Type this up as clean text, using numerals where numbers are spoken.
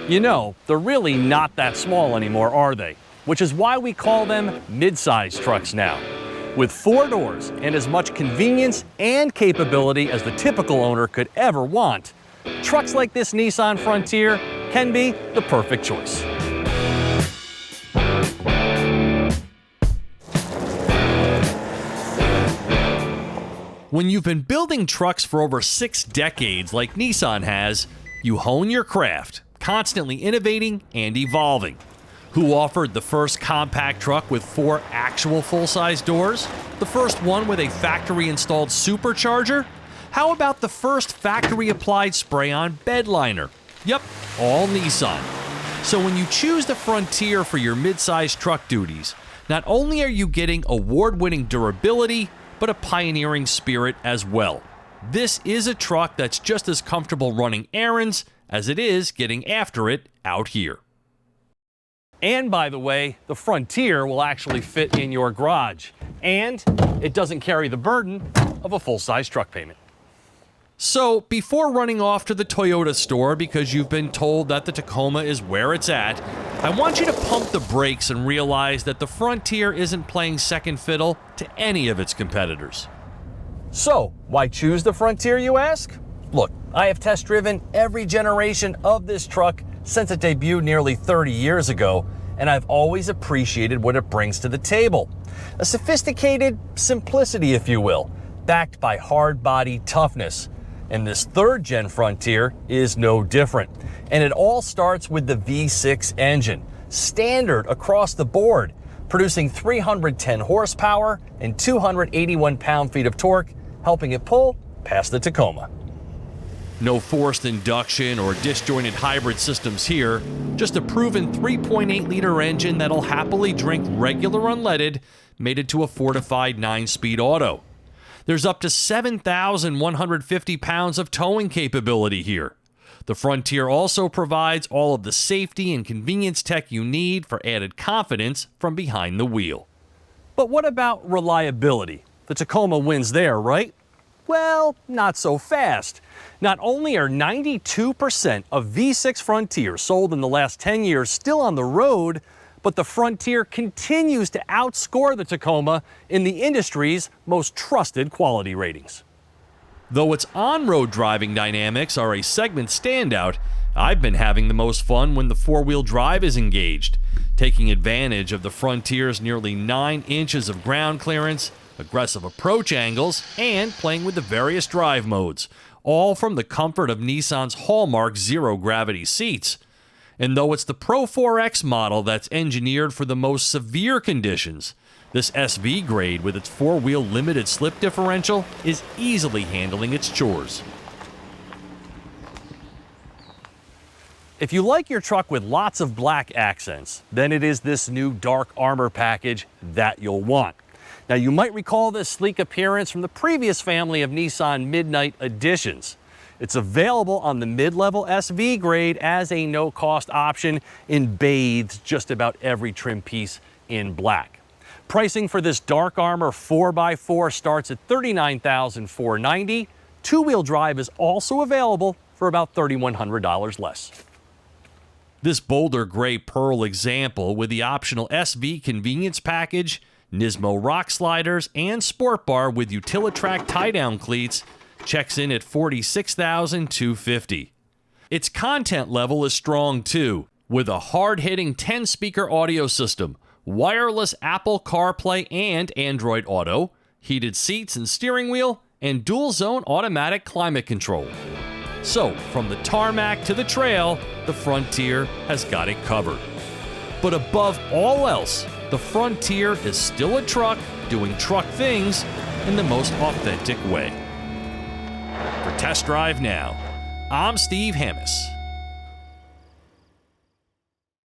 You know, they're really not that small anymore, are they? Which is why we call them midsize trucks now. With 4 doors and as much convenience and capability as the typical owner could ever want, trucks like this Nissan Frontier can be the perfect choice. When you've been building trucks for over 6 decades like Nissan has, you hone your craft, constantly innovating and evolving. Who offered the first compact truck with 4 actual full-size doors? The first one with a factory-installed supercharger? How about the first factory-applied spray-on bedliner? Yep, all Nissan. So when you choose the Frontier for your midsize truck duties, not only are you getting award-winning durability, but a pioneering spirit as well. This is a truck that's just as comfortable running errands as it is getting after it out here. And by the way, the Frontier will actually fit in your garage, and it doesn't carry the burden of a full-size truck payment. So, before running off to the Toyota store because you've been told that the Tacoma is where it's at, I want you to pump the brakes and realize that the Frontier isn't playing second fiddle to any of its competitors. So, why choose the Frontier, you ask? Look, I have test-driven every generation of this truck since it debuted nearly 30 years ago, and I've always appreciated what it brings to the table. A sophisticated simplicity, if you will, backed by hard-body toughness. And this 3rd-gen Frontier is no different. And it all starts with the V6 engine, standard across the board, producing 310 horsepower and 281 pound-feet of torque, helping it pull past the Tacoma. No forced induction or disjointed hybrid systems here, just a proven 3.8-liter engine that'll happily drink regular unleaded, mated to a fortified 9-speed auto. There's up to 7,150 pounds of towing capability here. The Frontier also provides all of the safety and convenience tech you need for added confidence from behind the wheel. But what about reliability? The Tacoma wins there, right? Well, not so fast. Not only are 92% of V6 Frontiers sold in the last 10 years still on the road, but the Frontier continues to outscore the Tacoma in the industry's most trusted quality ratings. Though its on-road driving dynamics are a segment standout, I've been having the most fun when the 4-wheel drive is engaged, taking advantage of the Frontier's nearly 9 inches of ground clearance, aggressive approach angles, and playing with the various drive modes, all from the comfort of Nissan's hallmark zero-gravity seats. And though it's the Pro 4X model that's engineered for the most severe conditions, this SV grade with its 4-wheel limited slip differential is easily handling its chores. If you like your truck with lots of black accents, then it is this new dark armor package that you'll want. Now, you might recall this sleek appearance from the previous family of Nissan Midnight Editions. It's available on the mid-level SV grade as a no-cost option and bathes just about every trim piece in black. Pricing for this dark armor 4x4 starts at $39,490. 2-wheel drive is also available for about $3,100 less. This bolder gray pearl example with the optional SV convenience package, Nismo rock sliders, and sport bar with Utilitrack tie-down cleats checks in at $46,250. Its content level is strong too, with a hard-hitting 10-speaker audio system, wireless Apple CarPlay and Android Auto, heated seats and steering wheel, and dual-zone automatic climate control. So, from the tarmac to the trail, the Frontier has got it covered. But above all else, the Frontier is still a truck doing truck things in the most authentic way. For Test Drive Now, I'm Steve Hammis.